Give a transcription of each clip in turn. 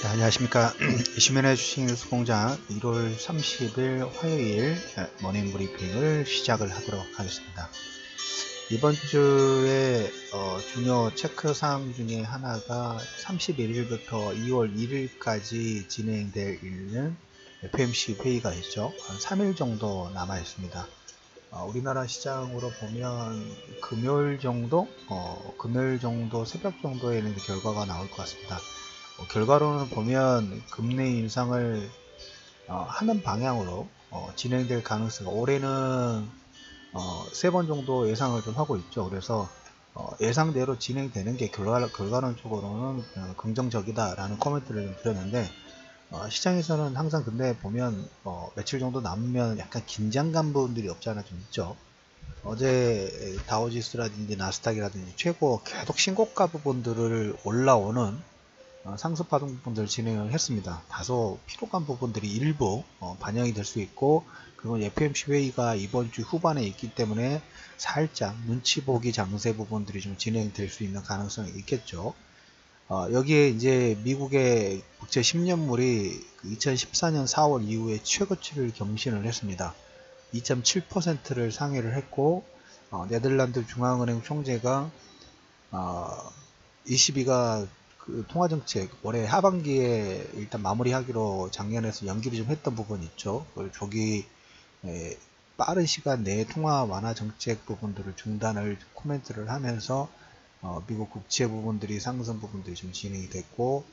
네, 안녕하십니까. 이슈맨의 주식뉴스공장 1월 30일 화요일 모닝 브리핑을 시작을 하도록 하겠습니다. 이번 주에 중요 체크사항 중에 하나가 31일부터 2월 1일까지 진행될 있는 FOMC 회의가 있죠. 한 3일 정도 남아 있습니다. 우리나라 시장으로 보면 금요일 정도 새벽 정도에는 결과가 나올 것 같습니다. 결과로는 보면 금리 인상을 하는 방향으로 진행될 가능성이 올해는 3번 정도 예상을 좀 하고 있죠. 그래서 예상대로 진행되는 게 결과론적으로는 긍정적이다 라는 코멘트를 좀 드렸는데, 시장에서는 항상 근데 보면 며칠 정도 남으면 약간 긴장감 부분들이 없지 않아 좀 있죠. 어제 다우지수라든지 나스닥이라든지 최고 계속 신고가 부분들을 올라오는 상승 파동 부분들 진행을 했습니다. 다소 피로감 부분들이 일부 반영이 될 수 있고, 그건 FOMC 회의가 이번 주 후반에 있기 때문에 살짝 눈치 보기 장세 부분들이 좀 진행될 수 있는 가능성이 있겠죠. 여기에 이제 미국의 국채 10년물이 2014년 4월 이후에 최고치를 경신을 했습니다. 2.7%를 상회를 했고, 네덜란드 중앙은행 총재가 22가 그 통화정책 올해 하반기에 일단 마무리하기로 작년에서 연기를 좀 했던 부분이 있죠. 저기 빠른 시간 내에 통화 완화 정책 부분들을 중단을 코멘트를 하면서 미국 국채 부분들이 상승 부분들이 좀 진행이 됐고,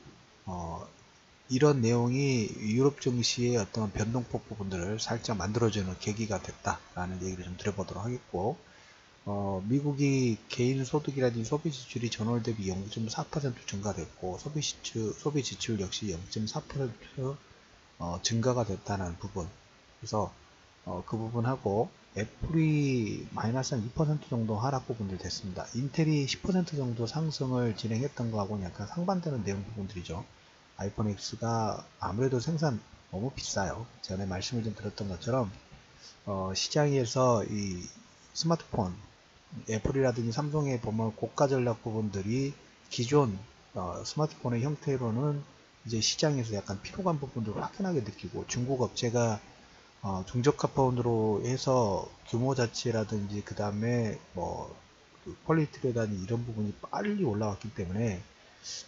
이런 내용이 유럽 증시의 어떤 변동폭 부분들을 살짝 만들어주는 계기가 됐다라는 얘기를 좀 드려보도록 하겠고, 미국이 개인 소득이라든지 소비 지출이 전월 대비 0.4% 증가됐고, 소비 지출 역시 0.4% 증가가 됐다는 부분. 그래서 그 부분하고 애플이 마이너스 한 2% 정도 하락 부분들 됐습니다. 인텔이 10% 정도 상승을 진행했던 거하고는 약간 상반되는 내용 부분들이죠. 아이폰 X가 아무래도 생산 너무 비싸요. 전에 말씀을 좀 드렸던 것처럼 시장에서 이 스마트폰 애플이라든지 삼성에 보면 고가 전략 부분들이 기존 스마트폰의 형태로는 이제 시장에서 약간 피로감 부분들을 확연하게 느끼고, 중국 업체가 중저가 폰으로 해서 규모 자체라든지 그 다음에 퀄리티라든지 이런 부분이 빨리 올라왔기 때문에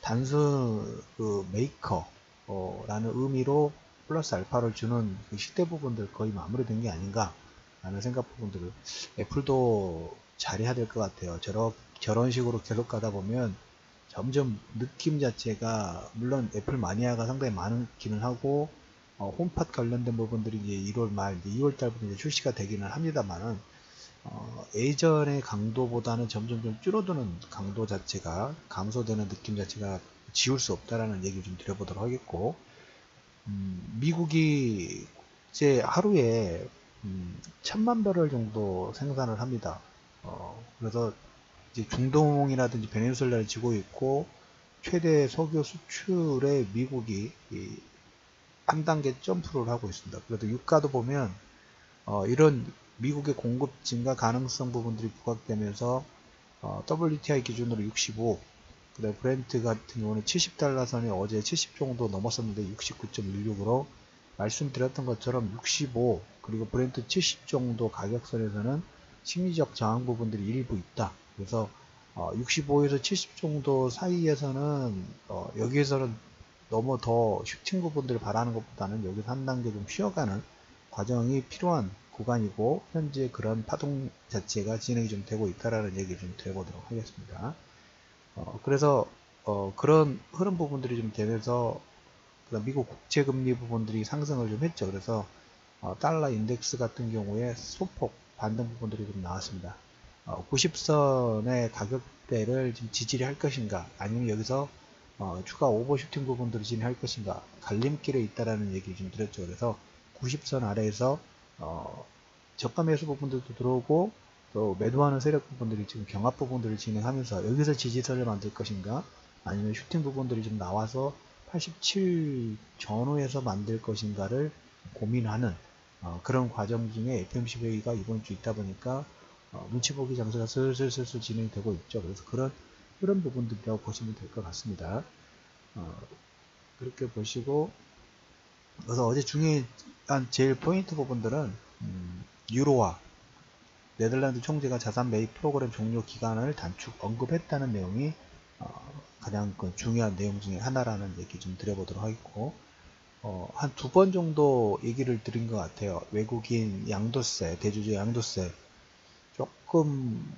단순 그 메이커라는 의미로 플러스 알파를 주는 그 시대 부분들 거의 마무리된 게 아닌가 라는 생각 부분들을 애플도 잘해야 될 것 같아요. 저런 식으로 계속 가다 보면 점점 느낌 자체가, 물론 애플 마니아가 상당히 많기는 하고 홈팟 관련된 부분들이 이제 1월 말, 2월 달부터 이제 출시가 되기는 합니다만은 예전의 강도보다는 점점 좀 줄어드는 강도 자체가, 감소되는 느낌 자체가 지울 수 없다라는 얘기를 좀 드려보도록 하겠고, 미국이 이제 하루에 1000만 배럴 정도 생산을 합니다. 그래서 이제 중동이라든지 베네수엘라를 지고 있고, 최대 석유 수출에 미국이 한 단계 점프를 하고 있습니다. 그래도 유가도 보면 이런 미국의 공급 증가 가능성 부분들이 부각되면서 WTI 기준으로 65, 그다음에 브렌트 같은 경우는 70달러 선이 어제 70 정도 넘었었는데 69.16으로 말씀드렸던 것처럼 65 그리고 브렌트 70 정도 가격선에서는 심리적 저항 부분들이 일부 있다. 그래서 65에서 70 정도 사이에서는 여기에서는 너무 더 슈팅 부분들을 바라는 것보다는 여기서 한 단계 좀 쉬어가는 과정이 필요한 구간이고, 현재 그런 파동 자체가 진행이 좀 되고 있다라는 얘기를 좀 드려보도록 하겠습니다. 그래서 그런 흐름 부분들이 좀 되면서 미국 국채 금리 부분들이 상승을 좀 했죠. 그래서 달러 인덱스 같은 경우에 소폭 반등 부분들이 좀 나왔습니다. 90선의 가격대를 지금 지지를 할 것인가, 아니면 여기서 추가 오버슈팅 부분들을 진행할 것인가, 갈림길에 있다라는 얘기를 좀 드렸죠. 그래서 90선 아래에서 저가 매수 부분들도 들어오고, 또 매도하는 세력 부분들이 지금 경합 부분들을 진행하면서 여기서 지지선을 만들 것인가, 아니면 슈팅 부분들이 좀 나와서 87 전후에서 만들 것인가를 고민하는 그런 과정 중에 FOMC 회의가 이번 주 있다 보니까 눈치 보기 장세가 슬슬 진행되고 있죠. 그래서 그런 부분들이라고 보시면 될 것 같습니다. 그렇게 보시고, 그래서 어제 중요한 제일 포인트 부분들은 유로화, 네덜란드 총재가 자산 매입 프로그램 종료 기간을 단축 언급했다는 내용이 가장 중요한 내용 중에 하나라는 얘기 좀 드려보도록 하겠고, 한 2번 정도 얘기를 드린 것 같아요. 외국인 양도세, 대주주 양도세. 조금,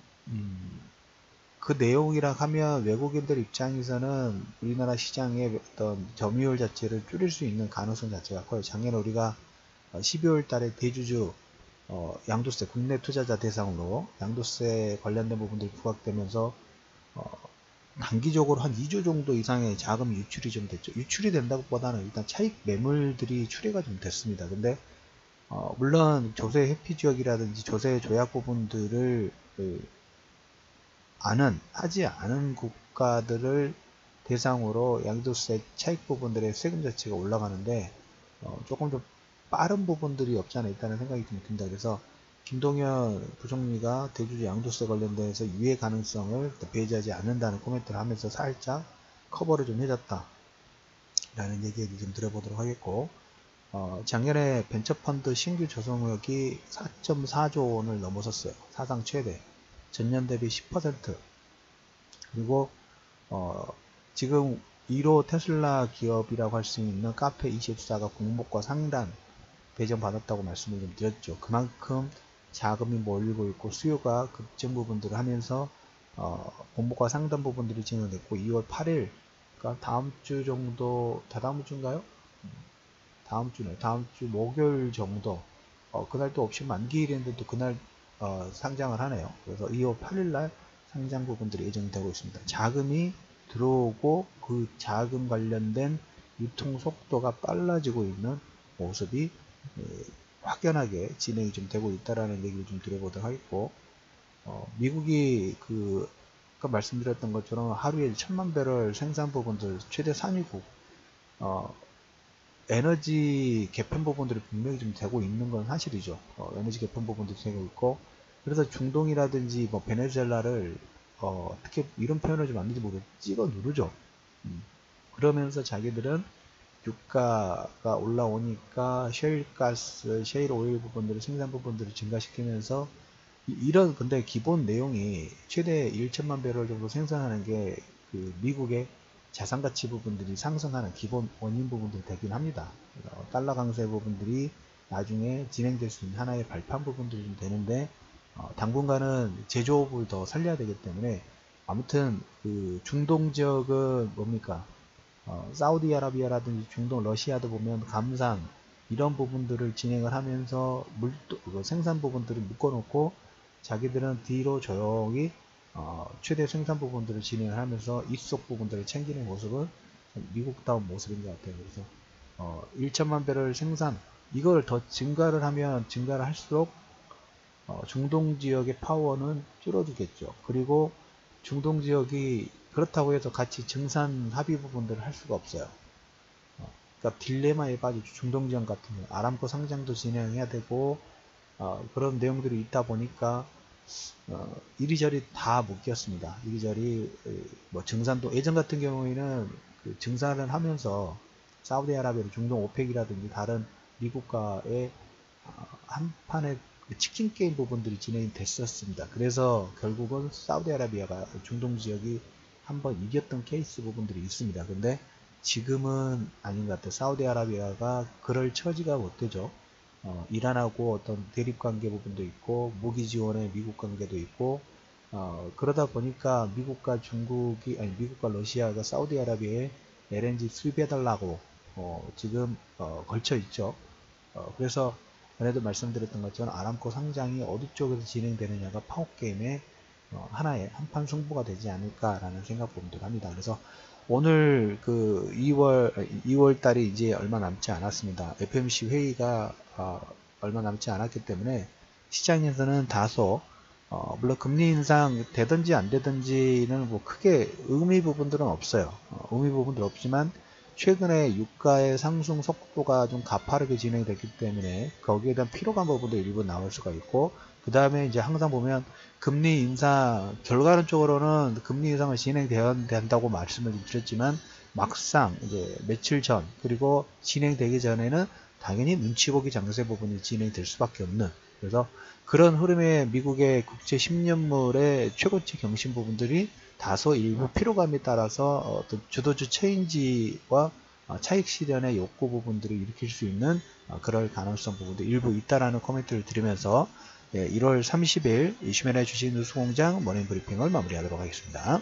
그 내용이라 하면 외국인들 입장에서는 우리나라 시장의 어떤 점유율 자체를 줄일 수 있는 가능성 자체가 커요. 작년에 우리가 12월 달에 대주주 양도세, 국내 투자자 대상으로 양도세 관련된 부분들이 부각되면서 단기적으로 한 2조 정도 이상의 자금이 유출이 좀 됐죠. 유출이 된다고 보다는 일단 차익 매물들이 출회가 좀 됐습니다. 근데 물론 조세 회피 지역이라든지 조세 조약 부분들을 하지 않은 국가들을 대상으로 양도세 차익 부분들의 세금 자체가 올라가는데 조금 더 빠른 부분들이 없지 않아 있다는 생각이 좀 듭니다. 그래서 김동연 부총리가 대주주 양도세 관련돼서 유예 가능성을 배제하지 않는다는 코멘트를 하면서 살짝 커버를 좀 해줬다 라는 얘기를 좀 드려보도록 하겠고, 작년에 벤처펀드 신규 조성액이 4.4조 원을 넘어섰어요. 사상 최대, 전년 대비 10%. 그리고 지금 1호 테슬라 기업이라고 할 수 있는 카페24가 공모가 상단 배정받았다고 말씀을 좀 드렸죠. 그만큼 자금이 몰리고 있고 수요가 급증 부분들을 하면서 공모가 상단 부분들이 진행됐고, 2월 8일, 그러니까 다음 주 정도, 다다음 주인가요? 다음 주네. 다음 주 목요일 정도, 그날 또 옵션 만기일인데 또 그날 상장을 하네요. 그래서 2월 8일 날 상장 부분들이 예정되고 있습니다. 자금이 들어오고 그 자금 관련된 유통 속도가 빨라지고 있는 모습이 확연하게 진행이 좀 되고 있다라는 얘기를 좀 드려보도록 하겠고, 미국이 아까 말씀드렸던 것처럼 하루에 1000만 배럴 생산 부분들 최대 3위국, 에너지 개편 부분들이 분명히 좀 되고 있는 건 사실이죠. 에너지 개편 부분도 되고 있고, 그래서 중동이라든지 뭐 베네수엘라를 어떻게 이런 표현을 좀 안되지 모르겠 찍어 누르죠. 그러면서 자기들은 유가가 올라오니까 셰일가스, 셰일 오일 부분들을 생산 부분들을 증가시키면서 이런, 근데 기본 내용이 최대 1천만 배럴 정도 생산하는 게 미국의 자산가치 부분들이 상승하는 기본 원인 부분들이 되긴 합니다. 달러 강세 부분들이 나중에 진행될 수 있는 하나의 발판 부분들이 좀 되는데, 당분간은 제조업을 더 살려야 되기 때문에, 아무튼 중동 지역은 뭡니까? 사우디아라비아라든지 중동 러시아도 보면 감산 이런 부분들을 진행을 하면서 생산 부분들을 묶어놓고 자기들은 뒤로 조용히 최대 생산 부분들을 진행을 하면서 입속 부분들을 챙기는 모습은 미국다운 모습인 것 같아요. 그래서 1천만 배럴 생산, 이걸 더 증가를 하면 증가를 할수록 중동 지역의 파워는 줄어들겠죠. 그리고 중동 지역이 그렇다고 해서 같이 증산 합의 부분들을 할 수가 없어요. 그러니까 딜레마에 빠지죠. 중동 지역 같은 경우 아람코 상장도 진행해야 되고 그런 내용들이 있다 보니까 이리저리 다 묶였습니다. 이리저리 뭐 증산도, 예전 같은 경우에는 증산을 하면서 사우디아라비아, 중동 오펙이라든지 다른 미국과의 한판의 치킨 게임 부분들이 진행이 됐었습니다. 그래서 결국은 사우디아라비아가 중동 지역이 한번 이겼던 케이스 부분들이 있습니다. 근데 지금은 아닌 것 같아요. 사우디아라비아가 그럴 처지가 못 되죠. 이란하고 어떤 대립관계 부분도 있고 무기 지원의 미국 관계도 있고 그러다 보니까 미국과 미국과 러시아가 사우디아라비아에 LNG 수입해달라고 지금 걸쳐 있죠. 그래서 전에도 말씀드렸던 것처럼 아람코 상장이 어디 쪽에서 진행되느냐가 파워게임의 하나의 한판 승부가 되지 않을까라는 생각 부분들 합니다. 그래서 오늘 2월 달이 이제 얼마 남지 않았습니다. FOMC 회의가 얼마 남지 않았기 때문에 시장에서는 다소 물론 금리 인상 되든지 안 되든지는 뭐 크게 의미 부분들은 없어요. 의미 부분들 없지만 최근에 유가의 상승 속도가 좀 가파르게 진행이 됐기 때문에 거기에 대한 피로감 부분도 일부 나올 수가 있고, 그 다음에 이제 항상 보면 금리 인상, 결과론적으로는 금리 인상을 진행되어야 된다고 말씀을 드렸지만 막상 이제 며칠 전 그리고 진행되기 전에는 당연히 눈치 보기 장세 부분이 진행될 수밖에 없는, 그래서 그런 흐름의 미국의 국제 10년물의 최고치 경신 부분들이 다소 일부 피로감에 따라서 어떤 주도주 체인지와 차익 실현의 욕구 부분들을 일으킬 수 있는 그럴 가능성 부분도 일부 있다라는 코멘트를 드리면서 1월 30일 이슈맨의 주식 뉴스공장 모닝 브리핑을 마무리하도록 하겠습니다.